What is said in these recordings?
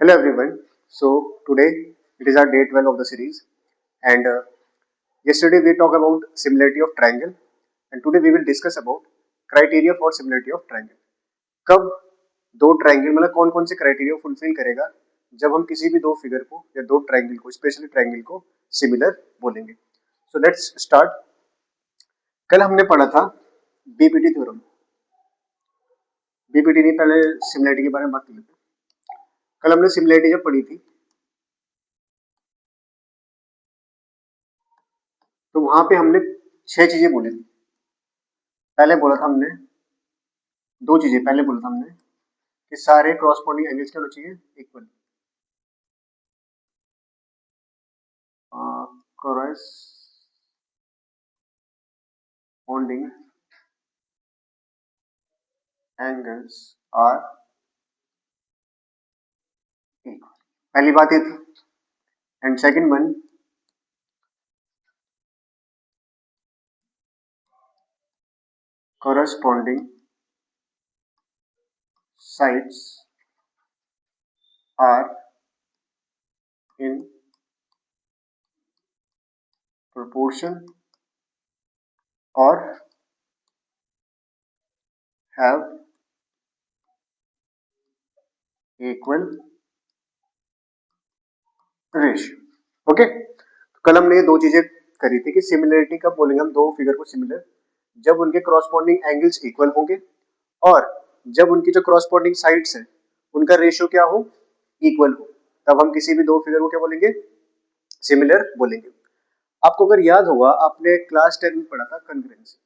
Hello everyone. So today it is our day 12 of the series, and yesterday we talked about similarity of triangle, and today we will discuss about criteria for similarity of triangle. कब दो triangle मतलब कौन कौन से criteria fulfil करेगा जब हम किसी भी दो फिगर को या दो ट्रायंगल को स्पेशली ट्रायंगल को सिमिलर बोलेंगे. So let's start. कल हमने पढ़ा था बीपीटी थ्योरम. बीपीटी नहीं, पहले सिमिलरिटी के बारे में बात कर लेते हैं. कल हमने सिमिलरिटी जब पढ़ी थी तो वहां पे हमने छह चीजें बोली थी. पहले बोला था हमने दो चीजें. पहले बोला था हमने कि सारे क्रॉसपोंडिंग एंगल्स क्या होना चाहिए, equal. corresponding angles are equal. पहली बात ये थी. And second one, corresponding sides are in proportion or have equal ratio. Okay, कल हमने ये दो चीजें करी थी कि सिमिलरिटी कब बोलेंगे हम दो फिगर को सिमिलर, जब उनके क्रॉसपोंडिंग एंगल्स इक्वल होंगे और जब उनकी जो क्रॉसपोंडिंग साइड्स है उनका रेशियो क्या हो, इक्वल हो, तब हम किसी भी दो फिगर को क्या बोलेंगे, सिमिलर बोलेंगे. आपको अगर याद होगा आपने क्लास 10 में पढ़ा था कंग्रुएंसी.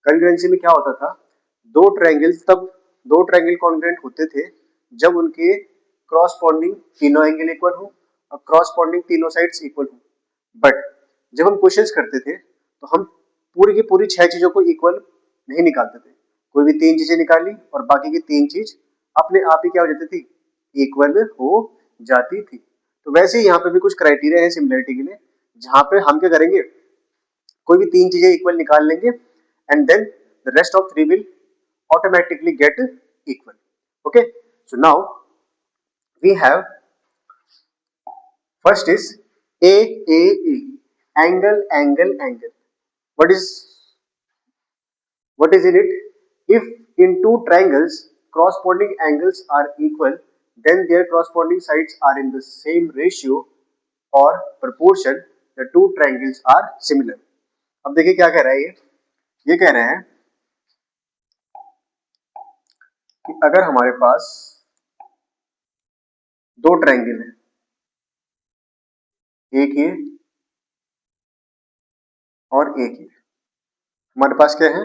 कंग्रुएंसी में क्या होता था, दो ट्रायंगल्स तब दो ट्रायंगल कॉन्ग्रुएंट होते थे जब उनके क्रॉसपोंडिंग तीनों एंगल इक्वल हो और क्रॉसपोंडिंग तीनों साइड्स इक्वल हो. बट जब हम क्वेश्चंस करते थे तो हम पूरी की पूरी छह चीजों को इक्वल नहीं निकालते थे. कोई भी तीन चीजें निकाली और बाकी की तीन चीज अपने आप ही क्या हो जाती थी, इक्वल हो जाती थी. तो वैसे ही यहाँ पे भी कुछ क्राइटेरिया है सिमिलरिटी के लिए, जहां पे हम क्या करेंगे, कोई भी तीन चीजें इक्वल निकाल लेंगे and then the rest of three will automatically get equal. Okay, so now we have first is AAE, angle angle angle. What is in it? If in two triangles corresponding angles are equal, then their corresponding sides are in the same ratio or proportion. The two triangles are similar. अब देखिए क्या कह रहा है ये कह रहे हैं कि अगर हमारे पास दो ट्रायंगल है, एक ये और एक ये, हमारे पास क्या है,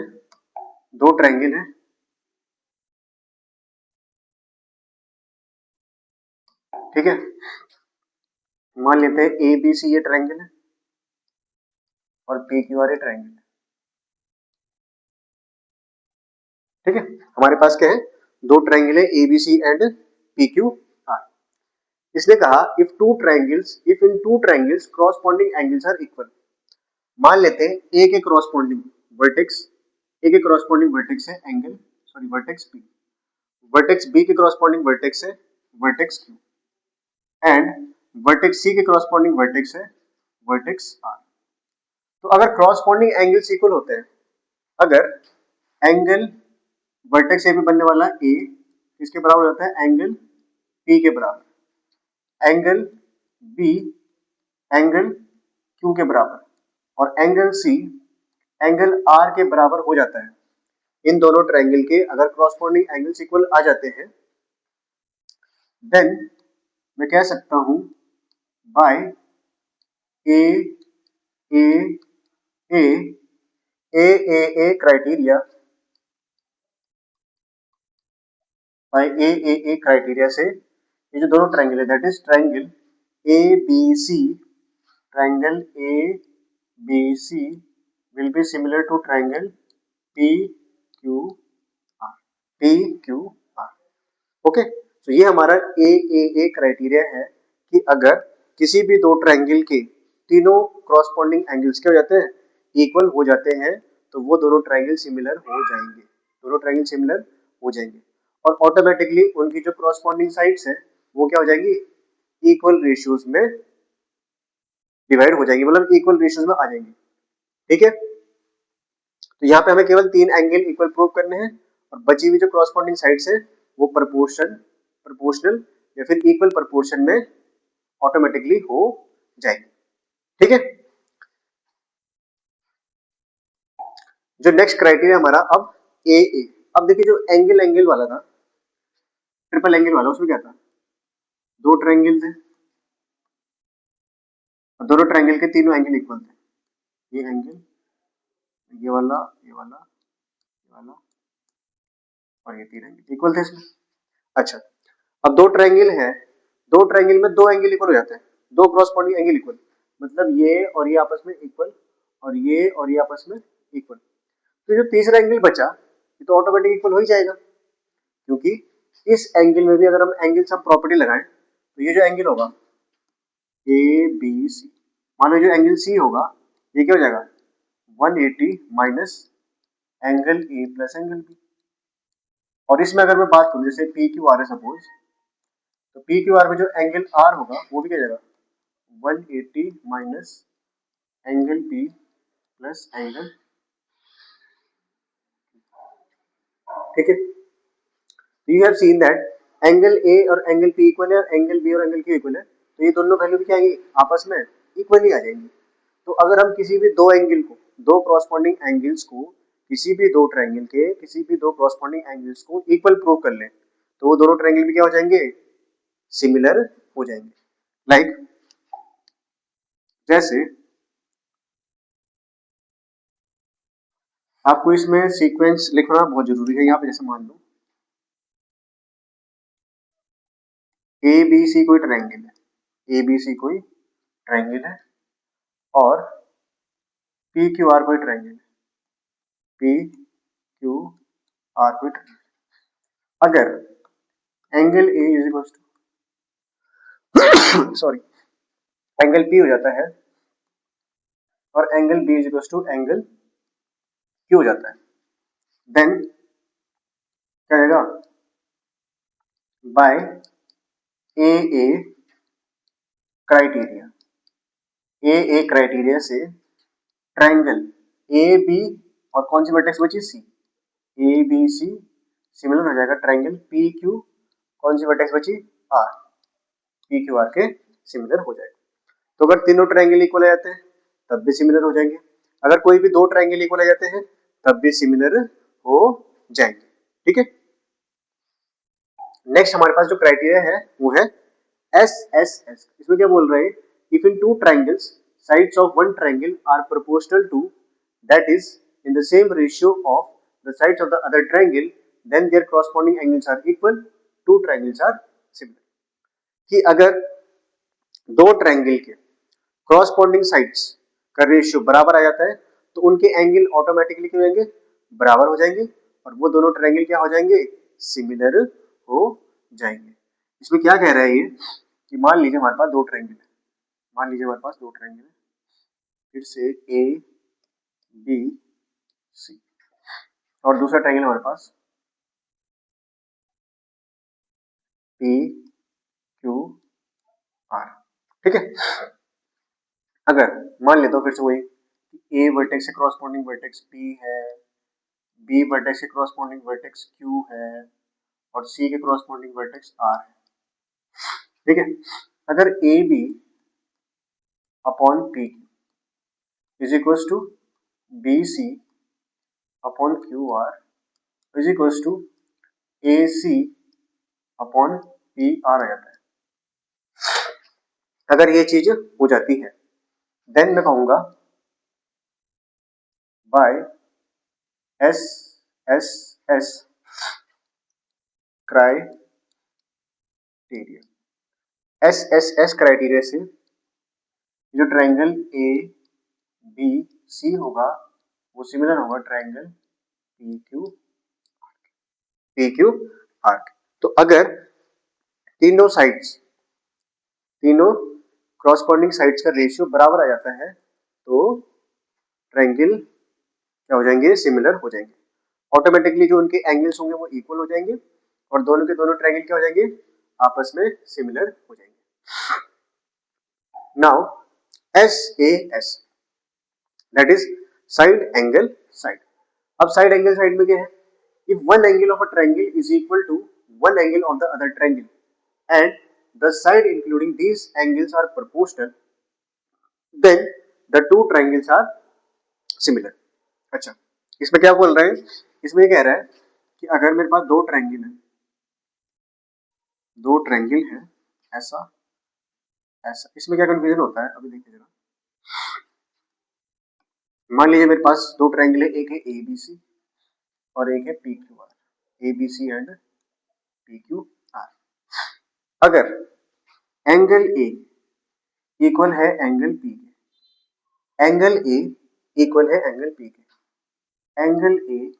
दो ट्रायंगल है. ठीक है, मान लेते हैं ए बी सी ये ट्रायंगल है और पी क्यू आर ये ट्रायंगल है. ठीक है, हमारे पास क्या है, दो ट्रायंगल है A B C and P Q R. इसने कहा if in two triangles corresponding angles are equal. मान लेते हैं ए के क्रॉसपोंडिंग वर्टेक्स, ए के क्रॉसपोंडिंग वर्टेक्स है angle vertex P, vertex B के क्रॉसपोंडिंग वर्टेक्स है vertex Q, and vertex C के क्रॉसपोंडिंग वर्टेक्स है वर्टेक्स आर. तो अगर क्रॉसपोंडिंग एंगल्स इक्वल होते हैं, अगर एंगल वर्टेक्स ए पे बनने वाला ए इसके बराबर हो जाता है एंगल पी के बराबर, एंगल बी एंगल क्यू के बराबर और एंगल सी एंगल आर के बराबर हो जाता है. इन दोनों ट्रायंगल के अगर क्रॉसपोंडिंग एंगल्स इक्वल आ जाते हैं, देन मैं कह सकता हूं by A A A A criteria, by A criteria से ये जो दोनों ट्रायंगल है that is triangle A B C, triangle A B C will be similar to triangle PQR. PQR. Okay, तो ये हमारा ए क्राइटेरिया है कि अगर किसी भी दो ट्रायंगल के तीनों क्रॉसपोंडिंग एंगल्स क्या हो जाते हैं, इक्वल हो जाते हैं, तो वो दोनों ट्रायंगल सिमिलर हो जाएंगे, दोनों ट्रायंगल सिमिलर हो जाएंगे और ऑटोमेटिकली उनकी जो क्रॉसपोंडिंग साइड्स है वो क्या हो जाएंगी, इक्वल रेशियोज में डिवाइड हो जाएंगी, मतलब इक्वल रेशियोज में आ जाएंगी। ठीक है, तो यहाँ पे हमें केवल 3 एंगल इक्वल प्रूव करने हैं और बची हुई जो क्रॉसपोंडिंग साइड्स है वो प्रोपोर्शनल या फिर इक्वल प्रोपोर्शन में ऑटोमेटिकली हो जाएगी। ठीक है, जो नेक्स्ट क्राइटेरिया हमारा अब ए। अब देखिए जो एंगल वाला था, ट्रिपल एंगल वाला, उसमें क्या था, दो ट्रायंगल थे और दोनों ट्रायंगल के तीनों एंगल इक्वल थे। ये एंगल, ये वाला, ये वाला, ये वाला और ये तीन एंगल इक्वल थे इसमें। अच्छा, अब दो ट्रायंगल है, दो ट्रायंगल में दो एंगल इक्वल हो जाते हैं, दो क्रॉसपोंडिंग एंगल इक्वल, मतलब ये और ये आपस में इक्वल और ये आपस में इक्वल। तो जो तीसरा एंगल बचा ये तो ऑटोमेटिक इक्वल हो ही जाएगा, क्योंकि इस एंगल में भी अगर हम एंगल सम प्रॉपर्टी लगाएं तो ये जो एंगल होगा ए बी सी, मान लो जो एंगल सी होगा ये क्या हो जाएगा 180 minus angle A plus angle B. और इसमें अगर मैं बात करूं जैसे पी क्यू आर है सपोज, तो पी क्यू आर में जो एंगल आर होगा वो भी क्या जाएगा 180 minus angle P plus angle. ठीक है, you have seen that angle A और एंगल पी इक्वल है और एंगल बी और एंगल क्यू इक्वल है, तो ये दोनों वैल्यू भी क्या आएंगी आपस में इक्वली आ जाएंगी। तो अगर हम किसी भी दो एंगल को, दो क्रॉसपोंडिंग एंगल्स को, किसी भी दो ट्रायंगल के किसी भी दो क्रॉसपोंडिंग एंगल्स को इक्वल प्रूव कर लें तो वो दोनों ट्रायंगल भी क्या हो जाएंगे, सिमिलर हो जाएंगे। लाइक जैसे आपको इसमें सीक्वेंस लिखना बहुत जरूरी है, यहाँ पे जैसे मान लो ए बी सी कोई ट्रायंगल है, ए बी सी कोई ट्रायंगल है और पी क्यू आर कोई ट्रायंगल है, पी क्यू आर कोई ट्रायंगल। अगर angle A is equal to sorry angle P हो जाता है और angle B is equal to angle Q हो जाता है, देन क्या आएगा by A criteria, A criteria से ट्रायंगल ए बी और कौन सी वर्टेक्स बची सी, ए बी सी सिमिलर हो जाएगा ट्रायंगल पी क्यू, कौन सी वर्टेक्स बची आर, पी क्यू आर के सिमिलर हो जाएगा। तो अगर तीनों ट्रायंगल इक्वल आ जाते हैं तब भी सिमिलर हो जाएंगे, अगर कोई भी दो ट्रायंगल इक्वल आ जाते हैं तब भी सिमिलर हो जाएंगे। ठीक है, नेक्स्ट हमारे पास जो क्राइटेरिया है वो है एस एस एस। इसमें क्या बोल रहे हैं, if in two triangles sides of one triangle are proportional to that is in the same ratio of the sides of the other triangle then their corresponding angles are equal, two triangles are similar. कि अगर दो triangle के corresponding sides का ratio बराबर आ जाता है तो उनके एंगल ऑटोमेटिकली क्या हो जाएंगे, बराबर हो जाएंगे और वो दोनों ट्रायंगल क्या हो जाएंगे, सिमिलर हो जाएंगे। इसमें क्या कह रहा है ये कि मान लीजिए हमारे पास दो ट्रायंगल है, मान लीजिए हमारे पास दो ट्रायंगल है, फिर से ए बी सी और दूसरा ट्रायंगल हमारे पास पी क्यू आर। ठीक है, अगर मान लेता हूं फिर से वही ए वर्टेक्स से क्रॉसपोंडिंग वर्टेक्स पी है, बी वर्टेक्स से क्रॉसपोंडिंग वर्टेक्स क्यू है और सी के क्रॉसपोंडिंग वर्टेक्स आर है। ठीक है, अगर A B upon P is equal to B C upon Q R is equal to A C upon P R आ जाता है। अगर ये चीज हो जाती है देन मैं कहूंगा by S S S criteria, S S S criteria से जो ट्रायंगल ए बी सी होगा वो सिमिलर होगा ट्रायंगल पी क्यू आर। तो अगर तीनों साइड्स, तीनों क्रॉसपोंडिंग साइड्स का रेशियो बराबर आ जाता है तो ट्रायंगल क्या हो जाएंगे, सिमिलर हो जाएंगे। ऑटोमेटिकली जो उनके एंगल्स होंगे वो इक्वल हो जाएंगे और दोनों के दोनों ट्रायंगल क्या हो जाएंगे, आपस में सिमिलर हो जाएंगे। Now SAS, that is side angle side. अब साइड एंगल साइड में क्या है, if one angle of a triangle is equal to one angle of the other triangle and the side including these angles are proportional, then the two triangles are similar। अच्छा, इसमें क्या बोल रहे हैं, इसमें कह रहा है कि अगर मेरे पास दो ट्रायंगल है, दो ट्रायंगल है ऐसा ऐसा, इसमें क्या कंफ्यूजन होता है अभी देखिए जरा। मान लीजिए मेरे पास दो ट्रायंगल है, एक है ABC और एक है PQR, ABC एंड PQR। अगर एंगल A इक्वल है एंगल P के, एंगल A इक्वल है एंगल P के, angle A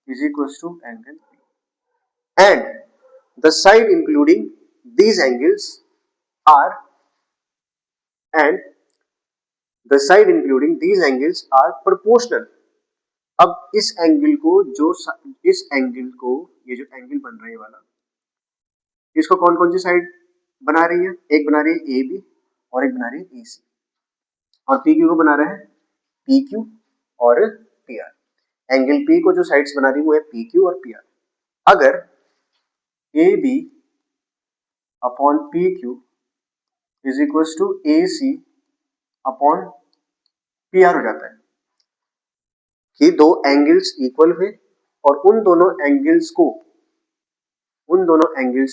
is equals to angle P, and the side including these angles are and the side including these angles are proportional। अब इस angle को इस angle को, ये जो एंगल बन रहा है वाला, इसको कौन कौन सी साइड बना रही है, एक बना रही है AB और एक बना रही है AC, और PQ को बना रहा है PQ और PR। एंगल P को जो साइड्स बना रही है वो है PQ और PR। अगर AB upon PQ is equal to AC upon PR हो जाता है कि दो एंगल्स इक्वल हुए और उन दोनों एंगल्स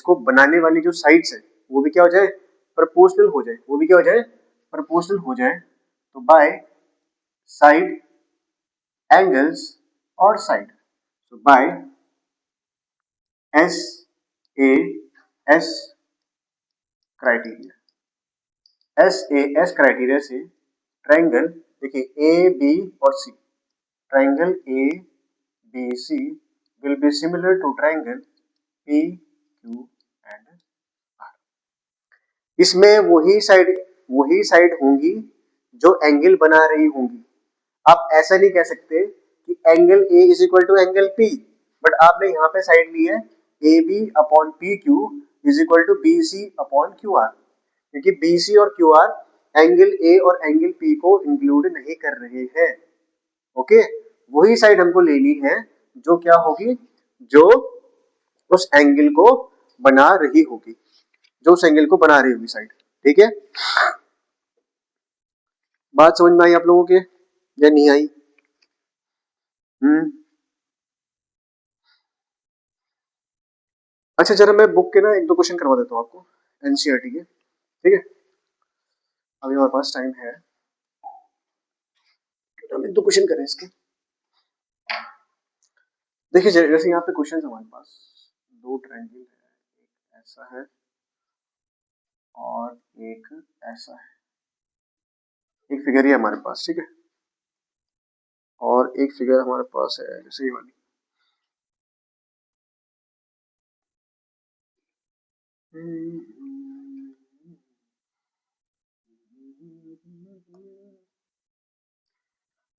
को बनाने वाली जो साइड्स है वो भी क्या हो जाए, प्रोपोर्शनल हो जाए, वो भी क्या हो जाए, प्रोपोर्शनल हो जाए। तो बाय साइड एंगल्स और साइड, तो by SAS criteria, SAS criteria से ट्रायंगल देखिए AB और C, triangle ABC will be similar to triangle PQ and R। इसमें वही साइड होंगी जो एंगल बना रही होंगी। आप ऐसा नहीं कह सकते कि angle A is equal to angle P, but आपने यहाँ पे साइड ली है AB upon PQ is equal to BC upon QR, क्योंकि BC और QR एंगल A और एंगल P को इंक्लूड नहीं कर रहे हैं। ओके, वही साइड हमको लेनी है जो क्या होगी, जो उस एंगल को बना रही होगी, जो उस एंगल को बना रही होगी साइड। ठीक है, बात समझ में आई आप लोगों के या नहीं आई? अच्छा, जरा मैं बुक के ना एक दो क्वेश्चन करवा देता हूँ आपको, एनसीईआरटी के। ठीक है, अभी हमारे पास टाइम है, हम एक दो क्वेश्चन करें इसके। देखिए जैसे यहाँ पे क्वेश्चन है हमारे पास, दो ट्रायंगल है, एक ऐसा है और एक ऐसा है, एक फिगर ही है हमारे पास। ठीक है, और एक फिगर हमारे पास है जैसे ये वाली।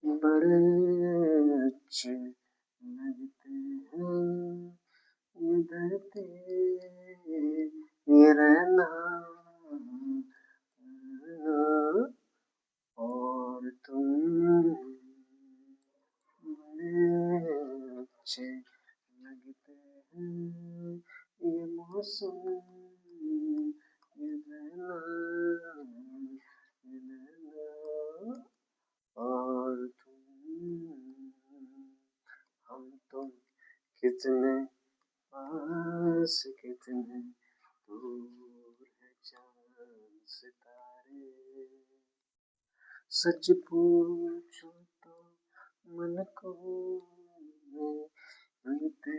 बड़े अच्छे लगते हैं ये धरती ये रहना और तुम, बड़े अच्छे लगते हैं ये मौसम ये रहना और तुम, हम तुम कितने पास कितने दूर है चांद सितारे, सच पूछो तो मन को मिलते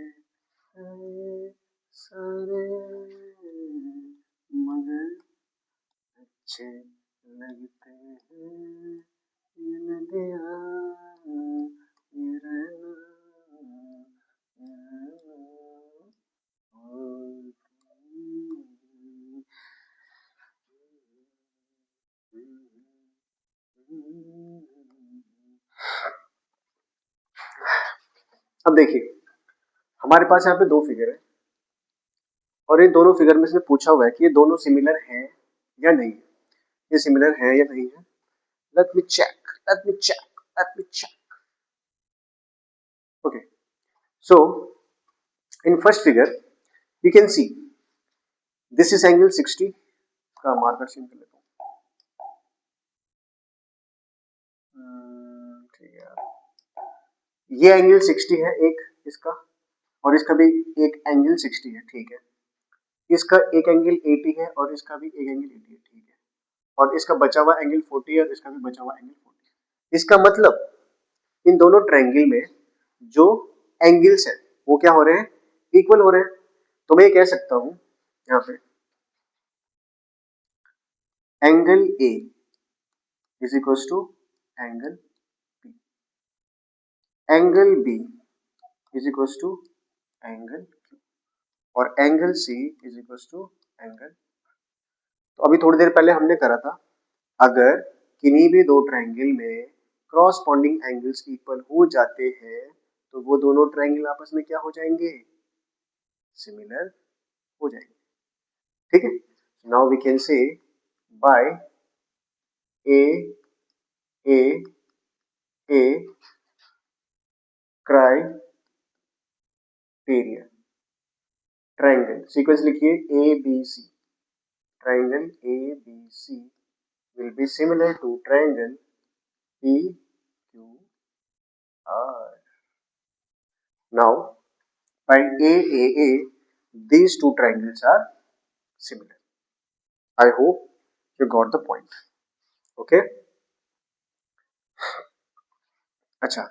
हैं सारे, मगर अच्छे लगते हैं ये नदियाँ ये रहना और अब देखिए हमारे पास यहाँ पे दो फिगर है, और इन दोनों फिगर में से पूछा हुआ है कि ये दोनों सिमिलर हैं या नहीं है, ये सिमिलर है या नहीं है। Let me check, let me check, let me check. Okay, so in first figure you can see this is angle 60 का मार्कर सीन कर लेता हूँ। ठीक है, ये एंगल 60 है एक इसका, और इसका भी एक एंगल 60 है, ठीक है। इसका एक एंगल 80 है और इसका भी एक एंगल 80 है, ठीक है। और इसका बचा हुआ एंगल 40 है और इसका भी बचा हुआ एंगल 40 है। इसका मतलब इन दोनों ट्रायंगल में जो एंगल्स है वो क्या हो रहे हैं, इक्वल हो रहे हैं। तो मैं ये कह सकता हूं यहाँ पे angle A is equal to angle B, angle B is equal to angle Q, और angle C is equal to angle. तो अभी थोड़ी देर पहले हमने करा था, अगर किन्हीं भी दो ट्रायंगल में क्रॉसपॉन्डिंग एंगल्स इक्वल हो जाते हैं तो वो दोनों ट्रायंगल आपस में क्या हो जाएंगे, सिमिलर हो जाएंगे, ठीक है। Now we can say by A A A criteria, triangle sequence लिखिए A B C, triangle A B C will be similar to triangle PQR. Now by AAA these two triangles are similar. I hope you got the point. Okay. अच्छा,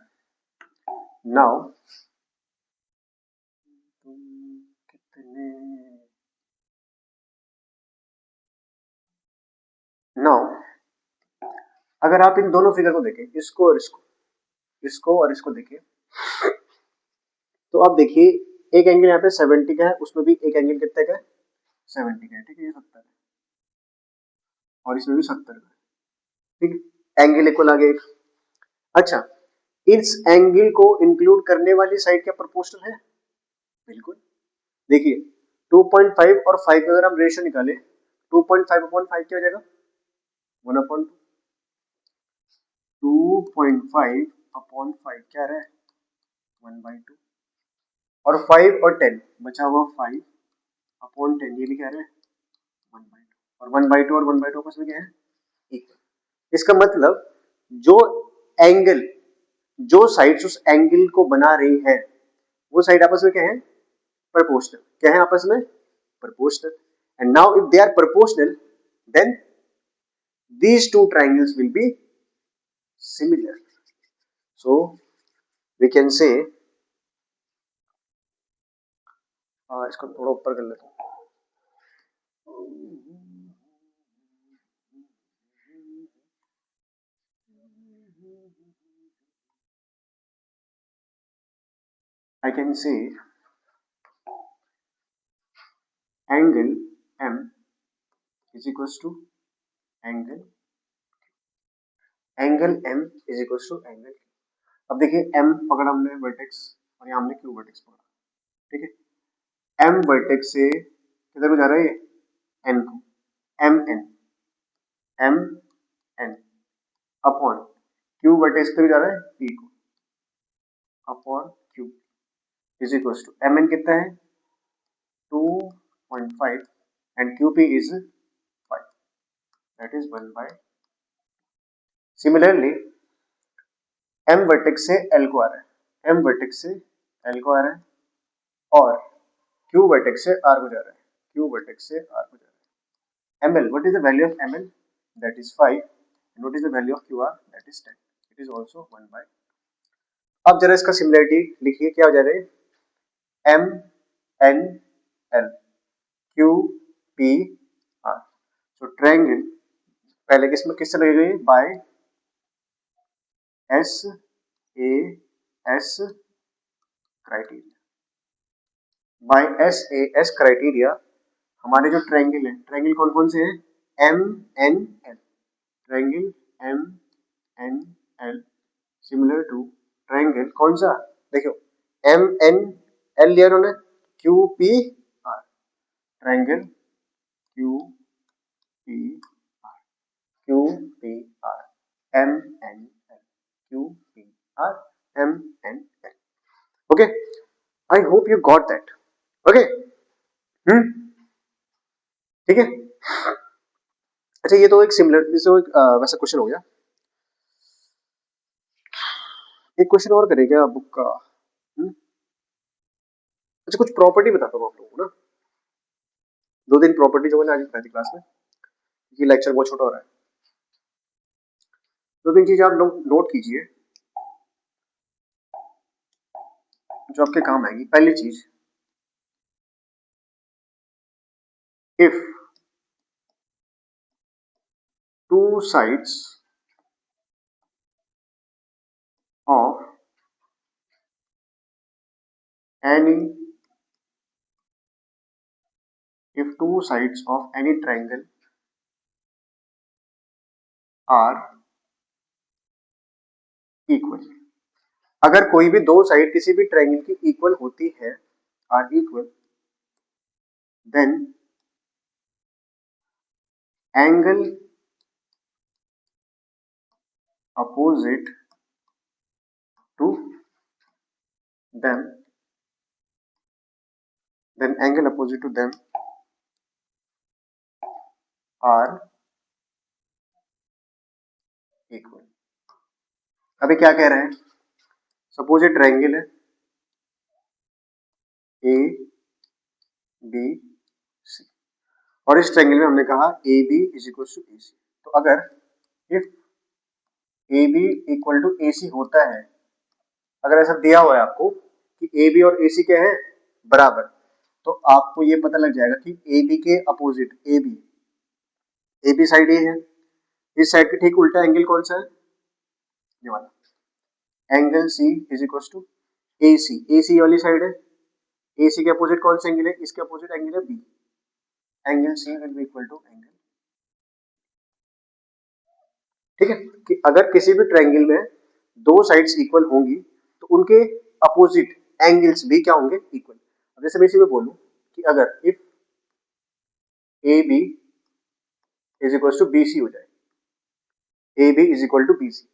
now now अगर आप इन दोनों figure को देखें, इसको और इसको, इसको और इसको देखें, तो आप देखिए एक एंगल यहाँ पे 70 का है, उसमें भी एक एंगल कितने का है, 70 का है, ठीक है, ये 70 है, और इसमें भी 70 का है, ठीक है, एंगल इक्वल आ गया। अच्छा, इस एंगल को इंक्लूड करने वाली साइड क्या प्रोपोर्शनल है, बिल्कुल। देखिए 2.5 और 5 का अगर हम रेशियो निकाले, 2.5/5 क्या हो जाएगा, 1/2, 2.5/5 क्या रहा है, 1/2, और 5 और 10 बचा हुआ 5/10, ये भी क्या रहा है, 1/2, और 1/2 और 1/2 आपस में क्या है, इक्वल। इसका मतलब जो एंगल, जो साइड्स उस एंगल को बना रही है वो साइड आपस में क्या है, proportional, क्या है आपस में, proportional, and now if they are proportional then these two triangles will be similar, so we can say इसको थोड़ा ऊपर कर लेता हूँ, I can say angle M is equals to angle M is equals to angle। अब देखिए M पकड़ा हमने वर्टेक्स और यहाँ हमने Q वर्टेक्स पकड़ा, ठीक है। M वर्टेक्स से किधर को जा रहा है, ये N को, M N upon Q vertex पे भी जा रहा है P को, upon Q is equal to Mn कितना है 2.5 and QP is 5, that is 1/। Similarly M vertex से L को आ रहा है, M वर्टेक्स से L को आ रहा है, और Q वर्टेक्स से R को जा रहा है, Q वर्टेक्स से R को जा रहा है। ML, what is the value of ML? That is 5, and what is the value of QR? That is 10, it is also 1/। अब जरा इसका सिमिलरिटी लिखिए, क्या हो जा रहा है, M N L Q P R, so triangle पहले किसमें किससे लगी गई, by S A S criteria, by S A S criteria हमारे जो ट्रायंगल है, ट्रायंगल कौन कौन से हैं, M N L, triangle M N L similar to triangle कौन सा, देखो एम एन एल लिया उन्होंने, Q P R, triangle Q P R, Q P R M N L, Q P R M N L. Okay, I hope you got that. Okay, ठीक है. अच्छा, ये तो एक सिमिलर वैसा क्वेश्चन हो गया. एक क्वेश्चन और करें क्या बुक का? अच्छा, कुछ प्रॉपर्टी बताता हूँ आप लोगों को ना. 2 दिन प्रॉपर्टी जो मैंने आज बताई थी क्लास में, ये लेक्चर बहुत छोटा हो रहा है. 2 3 चीज आप लोग नोट कीजिए जो आपके काम आएगी. पहली चीज, if 2 sides of any if 2 sides of any triangle are equal, अगर कोई भी 2 साइड किसी भी ट्रायंगल की इक्वल होती है, are equal, then angle opposite to them, then angle opposite to them are equal. अभी क्या कह रहे हैं? सपोज ये ट्रायंगल है ए बी सी, और इस ट्रायंगल में हमने कहा A B is equal to A C. तो अगर if A B equal to A C होता है, अगर ऐसा दिया हुआ है आपको कि ए बी और ए सी क्या है, बराबर, तो आपको ये पता लग जाएगा कि ए बी के अपोजिट ए बी साइड ए है, इस साइड के ठीक उल्टा एंगल कौन सा है? ये वाला. Angle C is equal to A C वाली साइड है. ए सी के अपोजिट कौन सा एंगल है? इसके अपोजिट एंगल है B. Angle C will be equal to angle. ठीक है, कि अगर किसी भी ट्रायंगल में 2 साइड्स इक्वल होंगी तो उनके अपोजिट एंगल्स भी क्या होंगे? इक्वल. अब जैसे मैं इसी में बोलूं कि अगर if A B is equal to B C हो जाए, A B is equal to B C,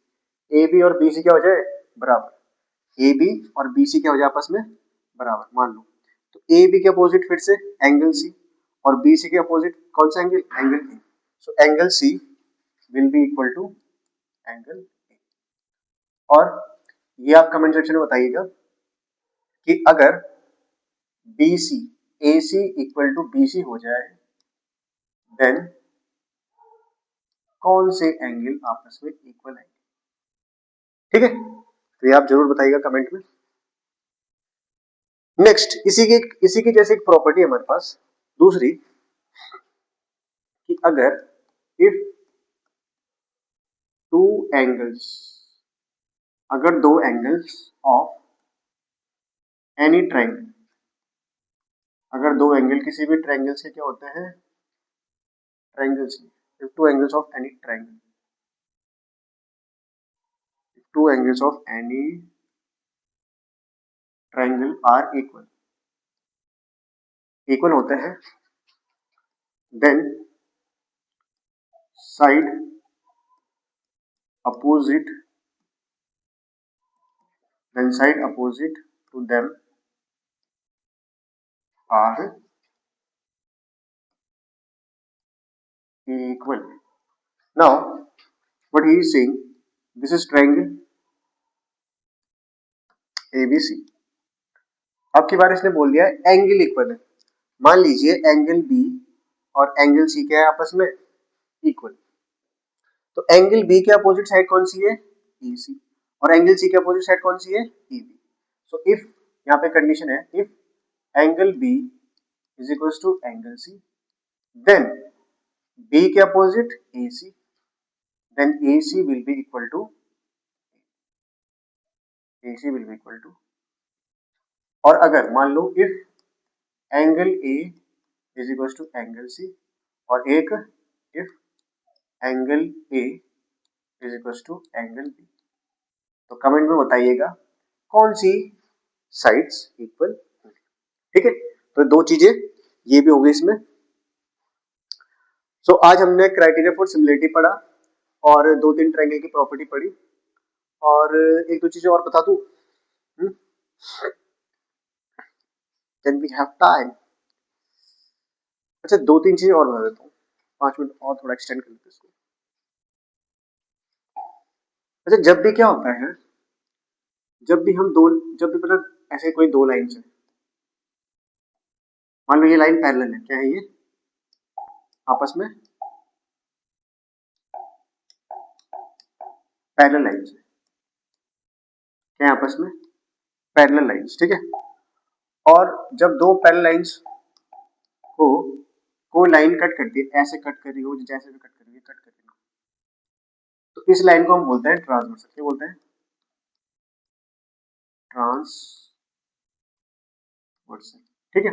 A B और बी सी क्या हो जाए? बराबर. ए बी और बी सी क्या हो जाए आपस में? बराबर, मान लो. तो ए बी के अपोजिट फिर से एंगल सी, और बी सी के अपोजिट कौन सा angle? Angle A. So angle C will be equal to angle A. और ये आप कमेंट सेक्शन में बताइएगा कि अगर B C A C equal to B C हो जाए, देन कौन से एंगल आपस में इक्वल है? ठीक है, तो ये आप जरूर बताइएगा कमेंट में. नेक्स्ट, इसी की जैसे एक प्रॉपर्टी है हमारे पास दूसरी, कि अगर इफ 2 एंगल्स, अगर 2 एंगल्स ऑफ एनी ट्रायंगल, अगर 2 एंगल किसी भी ट्रायंगल से क्या होते हैं? Triangles. If 2 angles of any triangle, 2 angles of any triangle are equal होते हैं, then side opposite to them are equal. Now what he is saying, this is triangle ABC. अब की बार इसने बोल दिया एंगल इक्वल है. मान लीजिए एंगल बी और एंगल सी क्या है आपस में? इक्वल. तो एंगल बी के अपोजिट साइड कौन सी है? ए सी. और एंगल सी के अपोजिट साइड कौन सी है? A B. सो इफ, यहाँ पे कंडीशन है, if angle B is equal to angle C, then B के opposite A C, then A C will be equal to और अगर मान लो if angle A is equal to angle C, और एक if angle A is equal to angle B, तो comment में बताइएगा कौन सी साइड्स इक्वल होंगी. ठीक है, तो 2 चीजें ये भी हो गई इसमें। सो आज हमने क्राइटेरिया फॉर सिमिलरिटी पढ़ा और दो तीन ट्रायंगल की प्रॉपर्टी पढ़ी और एक दो चीजें और बता दूं। Then we have time। अच्छा, दो तीन चीजें और बता देता हूँ, 5 मिनट और थोड़ा एक्सटेंड कर लेते हैं इसको। अच्छा, जब भी क्या होता है, जब भी मतलब ऐसे कोई दो लाइन है, मान लो ये लाइन पैरेलल है, क्या है ये आपस में पैरेलल लाइंस है, क्या है आपस में पैरेलल लाइंस, ठीक है। और जब दो पैरेलल लाइंस को कोई लाइन कट करती है, ऐसे कट कर रही हो, जैसे भी कट कर रही है, कट कर रही हो, तो इस लाइन को हम बोलते हैं ट्रांसवर्सल। क्या बोलते हैं? ट्रांसवर्सल, ठीक है।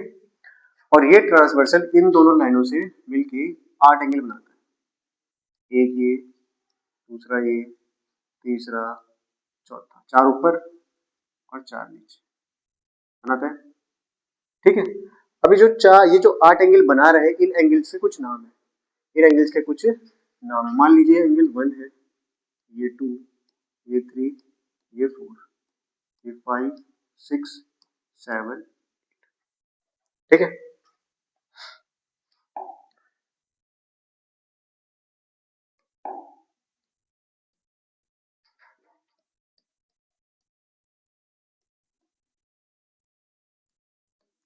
और ये ट्रांसवर्सल इन दोनों लाइनों से मिलके 8 एंगल बनाता है। एक ये, दूसरा ये, तीसरा, चौथा, 4 ऊपर और 4 नीचे बनाता है, ठीक है। अभी ये जो 8 एंगल बना रहे हैं, इन एंगल्स के कुछ नाम है, इन एंगल्स के कुछ नाम। मान लीजिए एंगल 1 है, ये 2, ये 3, ये 4, ये 5, 6, 7, ठीक है।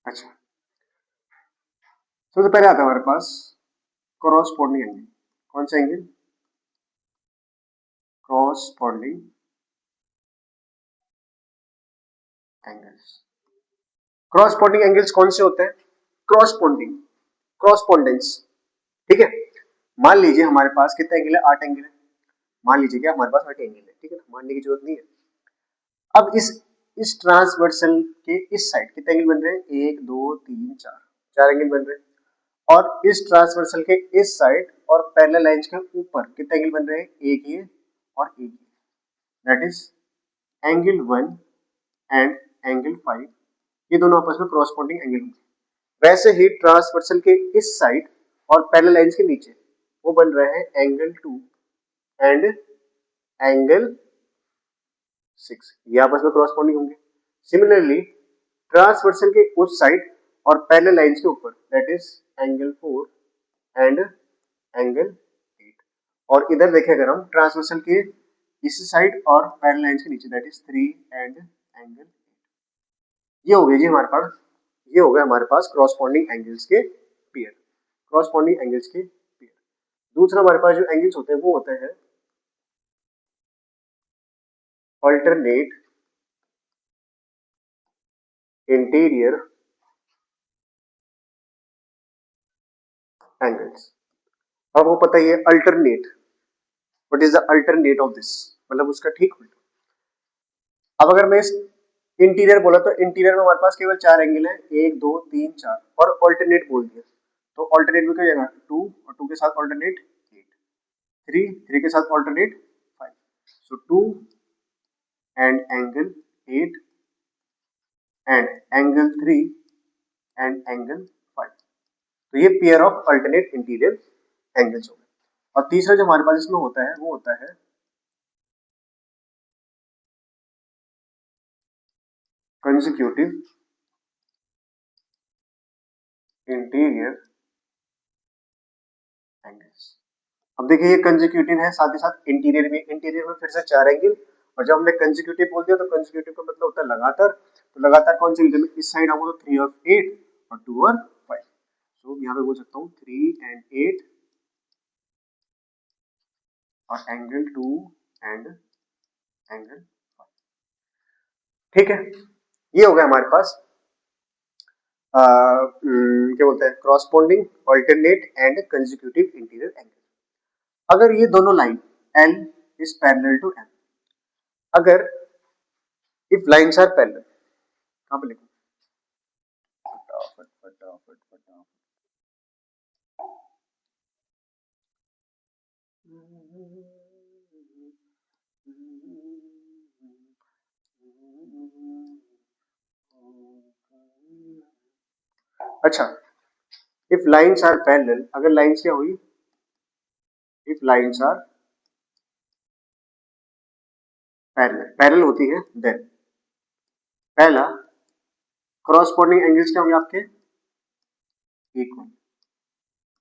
अच्छा, सबसे पहले आता है हमारे पास कॉरस्पॉन्डिंग एंगल। कौन सा angle? Corresponding angles. Corresponding angles कौन से होते हैं? कॉरस्पॉन्डिंग, कॉरस्पॉन्डेंस, ठीक है। मान लीजिए हमारे पास कितने एंगल है? 8 एंगल है। मान लीजिए क्या हमारे पास 8 एंगल है, ठीक है ना, मानने की जरूरत नहीं है। अब इस ट्रांसवर्सल के इस साइड कितने एंगल बन रहे हैं? 1 2 3 4, 4 एंगल बन रहे हैं। और इस ट्रांसवर्सल के इस साइड और पैरेलल लाइंस के ऊपर कितने एंगल बन रहे हैं? एक ये और एक ये, that is angle 1 and angle 5। ये दोनों आपस में कॉरस्पॉन्डिंग एंगल होंगे। वैसे ही ट्रांसवर्सल के इस साइड और पैरेलल लाइंस के नीचे वो बन रहे हैं एंगल 2 एंड एंगल 6, ये आपस में कॉरस्पॉन्डिंग होंगे। सिमिलरली ट्रांसवर्सल के उस साइड और पैरेलल लाइंस के ऊपर, that is angle 4 and angle 8। और इधर देखें अगर हम ट्रांसवर्सल के इस साइड और पैरेलल लाइंस के नीचे, दैट इज 3 एंड एंगल 8। ये हो गया जी हमारे पास, ये हो गया हमारे पास कॉरस्पॉन्डिंग एंगल्स के पेयर, कॉरस्पॉन्डिंग एंगल्स के पेयर। दूसरा हमारे पास जो एंगल्स होते हैं वो होते हैं अल्टरनेट इंटीरियर एंगल्स। आपको पता ही है alternate, what is the alternate of this, मतलब उसका ठीक उल्टा। अब अगर मैं इस इंटीरियर बोला तो इंटीरियर में हमारे पास केवल 4 एंगल है, 1 2 3 4, और अल्टरनेट बोल दिया तो अल्टरनेट में क्या जाएगा? 2 और 2 के साथ अल्टरनेट 8, 3 3 के साथ alternate 5, so 2 and angle 8 and angle 3 and angle 5। तो ये pair of alternate interior angles हो गए। और तीसरा जो हमारे पास इसमें होता है वो होता है कंसेक्यूटिव इंटीरियर एंगल्स। अब देखिए ये कंसेक्यूटिव है, साथ ही साथ इंटीरियर भी। इंटीरियर में फिर से 4 एंगल, और जब हमने कंसेक्यूटिव बोल दिया तो कंसेक्यूटिव का मतलब होता है लगातार। तो लगातार कौन सी इंटीरियर? इस साइड आऊंगा तो 3 और 8 और 2 और 5, तो यहाँ पे बोल सकता हूँ 3 एंड 8 और एंगल 2 एंड एंगल 5, ठीक है। ये हो गया हमारे पास क्या बोलते हैं, corresponding, alternate and consecutive interior angle. अगर ये दोनों line L is parallel to M, अगर इफ लाइंस आर पैरेलल, कहां पे लिखूं? फटाफट फटाफट फटाफट, अच्छा, इफ लाइंस आर पैरेलल, अगर लाइंस क्या हुई, if lines are parallel, parallel होती है, देन पहला क्रॉसपोंडिंग एंगल्स क्या होंगे आपके, equal,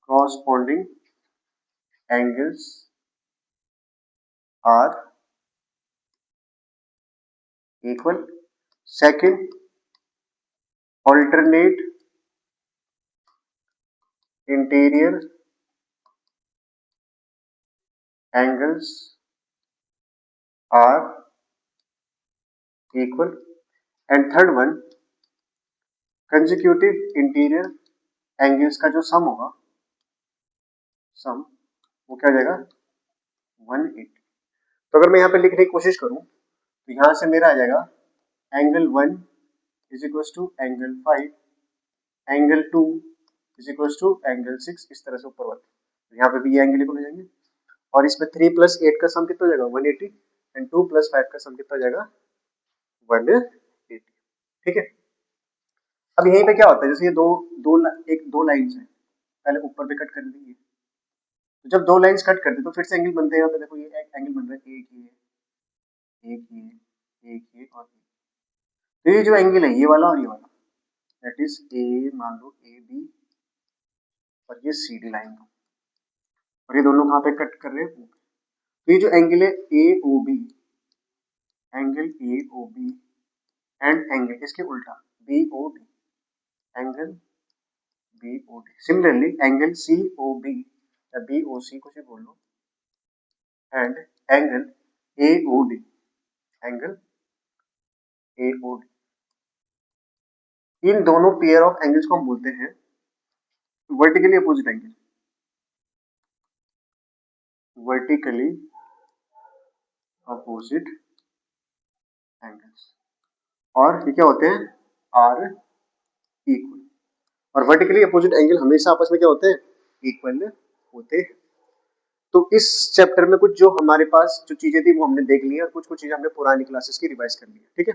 corresponding angles are equal. Second, alternate interior angles are equal, and third one, consecutive interior angles का जो सम होगा, सम वो क्या हो जाएगा 180। तो अगर मैं यहाँ पे लिखने की कोशिश करूं तो यहाँ से मेरा आ जाएगा angle 1 is equal to angle 5, angle 2 is equal to angle 6, इस तरह से ऊपर वाला। तो यहाँ पे भी ये एंगल इक्वल हो जाएंगे, और इसमें 3 प्लस 8 का सम कितना हो जाएगा 180, एंड 2 प्लस 5 का सम कितना हो जाएगा 180। ठीक है, अब यहीं पे क्या होता है, जैसे ये दो लाइंस है, पहले ऊपर पे कट कर दी, तो जब दो लाइंस कट करते तो फिर से एंगल बनते हैं। यहाँ पे देखो ये एक एंगल बन रहा है, एक ये, एक ये, एक ये और ये। तो ये जो एंगल है ये वाला और ये वाला, दैट इज ए, मान लो ए बी, और ये सी डी लाइन, और ये दोनों कहाँ पे कट कर रहे हैं। तो ये जो एंगल है A O B, angle A O B and angle इसके उल्टा B O D, angle B O D. Similarly angle C O B या बी ओ सी कुछ भी बोल लो, and angle A O D, angle A O D, इन दोनों pair of angles को हम बोलते हैं vertically opposite angle, vertically opposite angles, और ये क्या होते हैं आर इक्वल। और वर्टिकली अपोजिट एंगल हमेशा आपस में क्या होते हैं, इक्वल होते हैं। तो इस चैप्टर में कुछ जो हमारे पास जो चीजें थी वो हमने देख ली है, और कुछ कुछ चीजें हमने पुरानी क्लासेस की रिवाइज कर ली है। ठीक है,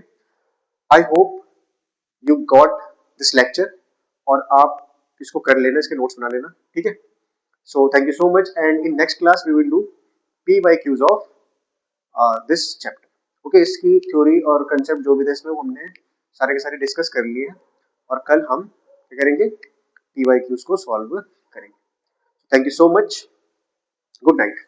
आई hope you got this lecture, और आप इसको कर लेना, इसके नोट्स बना लेना। ठीक है, so thank you so much, and in next class we will do PYQs of this chapter। okay, इसकी थ्योरी और कंसेप्ट जो भी था इसमें वो हमने सारे के सारे डिस्कस कर लिए हैं, और कल हम क्या करेंगे, PYQs को सॉल्व करेंगे। Thank you so much, good night.